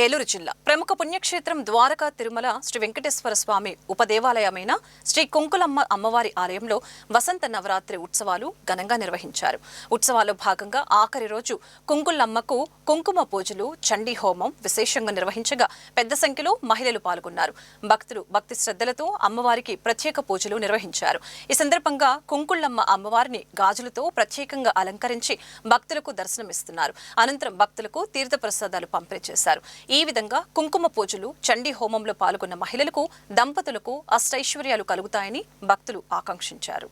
ఏలూరు జిల్లా ప్రముఖ పుణ్యక్షేత్రం ద్వారకా తిరుమల శ్రీ వెంకటేశ్వర స్వామి ఉపదేవాలయమైన శ్రీ కుంకులమ్మ అమ్మవారి ఆలయంలో వసంత నవరాత్రి ఉత్సవాలు ఘనంగా నిర్వహించారు. ఉత్సవాల్లో భాగంగా ఆఖరి రోజు కుంకులమ్మకు కుంకుమ పూజలు, చండీ హోమం విశేషంగా నిర్వహించగా పెద్ద సంఖ్యలో మహిళలు పాల్గొన్నారు. భక్తులు భక్తి శ్రద్ధలతో అమ్మవారికి ప్రత్యేక పూజలు నిర్వహించారు. ఈ సందర్భంగా కుంకులమ్మ అమ్మవారిని గాజులతో ప్రత్యేకంగా అలంకరించి భక్తులకు దర్శనమిస్తున్నారు. అనంతరం భక్తులకు తీర్థ ప్రసాదాలు పంపిణీ చేశారు. ఈ విధంగా కుంకుమ పూజలు, చండీ హోమంలో పాల్గొన్న మహిళలకు, దంపతులకు అష్టైశ్వర్యాలు కలుగుతాయని భక్తులు ఆకాంక్షించారు.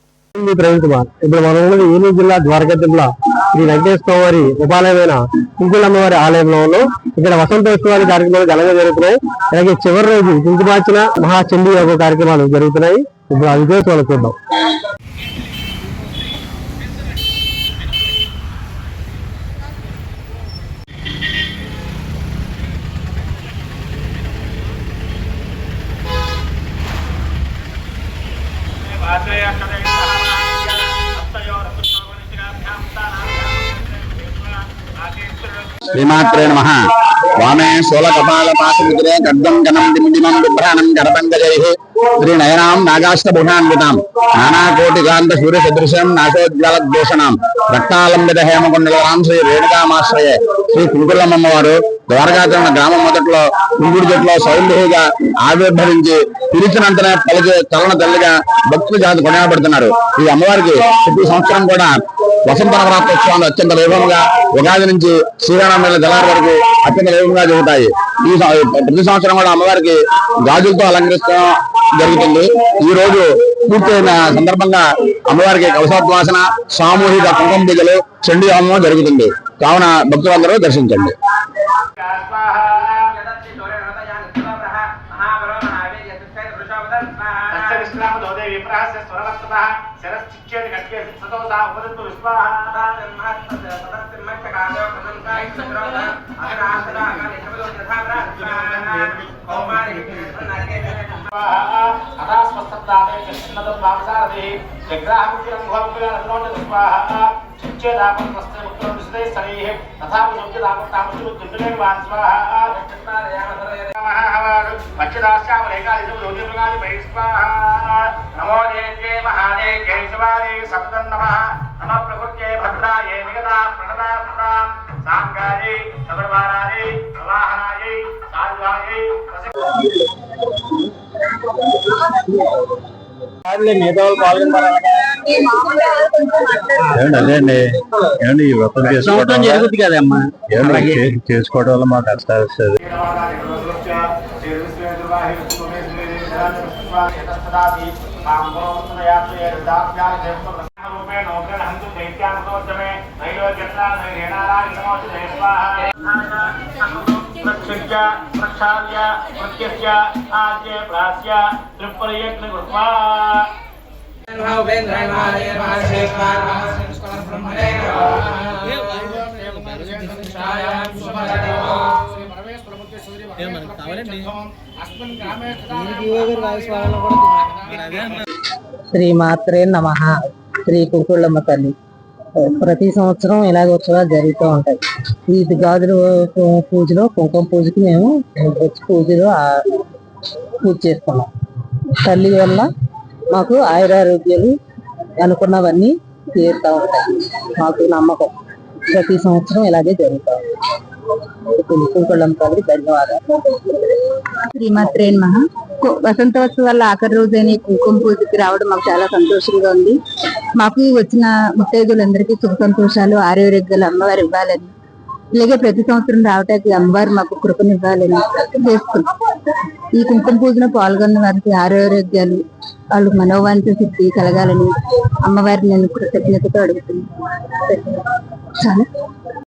ఇప్పుడు మనం ఉన్నది ఏలూరు జిల్లా ద్వారకా తిరుమల శ్రీ వెంకటేశ్వర వారి ఉపాలయమైన కుంకులమ్మవారి ఆలయంలో ఉన్నాం. ఇక్కడ వసంతోత్సవాల కార్యక్రమాలు ఘనంగా జరుగుతున్నాయి. అలాగే చివరి రోజు కుంకుమార్చన, మహాచండీ యోగ కార్యక్రమాలు జరుగుతున్నాయి. ఇప్పుడు ఆ విజయోత్సవాలు చూద్దాం. శ్రీమాత్రే నమః. వామే శూలకపాలపాశముద్రే ఖడ్గం గణం దిమ్దిమం బిభ్రాణం గరపంకజైః శ్రీనయనాం నాగాష్టభుజాన్వితాం నానాకోటికాంత సూర్య సదృశం నాశోజ్వలద్భూషణాం రక్తాలంబిత హేమకుండలరాం శ్రీ రేణుకామాశ్రయే శ్రీ కుంకులమ్మవారు ద్వారకాతిరుమల గ్రామం మొదట్లో కుంకుడు చెట్లో సౌందర్యంగా ఆవిర్భవించి పిలిచినంతనే పలికి చలన తల్లిగా భక్తులు జాతి కొనియాడబడుతున్నారు. ఈ అమ్మవారికి ప్రతి సంవత్సరం కూడా వసంత నవరాత్రోత్సవాలు అత్యంత వైభవంగా ఉగాది నుంచి శ్రీరామనవమి జలాల వరకు అత్యంత వైభవంగా జరుగుతాయి. ఈ ప్రతి సంవత్సరం కూడా అమ్మవారికి గాజులతో అలంకరిస్తూ జరుగుతుంది. ఈ రోజు పూర్తయిన సందర్భంగా అమ్మవారికి కవచోద్వాసన, సామూహిక కుంకుమ పూజలు, చండీ హోమం జరుగుతుంది. కావున భక్తులందరూ దర్శించండి. నమో దేవ్యే మహాదేవ్యే శివాయ సప్తం నమః. నమ ప్రకృత్యై భద్రాయే నిగదా ప్రణదాత్రా సాంగాయై సర్వారాయై ప్రవాహనాయై సాధ్వాయై అదేండి ఈ వ్రతం చేసుకోవడం వల్ల మాకు కష్టాలు వస్తుంది. శ్రీమాత్రే నమః. శ్రీ కుంకులమ్మ తల్లి ప్రతి సంవత్సరం ఇలాగ ఉత్సవాలు జరుగుతూ ఉంటాయి. ఈ గాజుల పూజలో, కుంకుమ పూజకి మేము పూజలో పూజ చేసుకున్నాం. తల్లి వల్ల మాకు ఆయురారోగ్యాలు అనుకున్నవన్నీ తీరుతూ ఉంటాయి. మాకు నమ్మకం. ప్రతి సంవత్సరం ఇలాగే జరుగుతూ ఉంటుంది. కుంకులమ్మ తల్లి ధన్యవాదాలు. శ్రీమాత్రే నమః. వసంతోత్సవాల ఆఖరి రోజైన కుంకుమ పూజకి రావడం మాకు చాలా సంతోషంగా ఉంది. మాకు వచ్చిన ముత్తైదులందరికీ సుఖ సంతోషాలు, ఆరోగ్యాలు అమ్మవారు ఇవ్వాలని, ఇలాగే ప్రతి సంవత్సరం రావటానికి అమ్మవారు మాకు కృపనివ్వాలని చేసుకుంటాం. ఈ కుంకుమ పూజను పాల్గొన్న వారికి ఆరోగ్యాలు, వాళ్ళు మనోవాంఛ సిద్ధి కలగాలని అమ్మవారిని నేను కృతజ్ఞతతో అడుగుతున్నాను. చాలా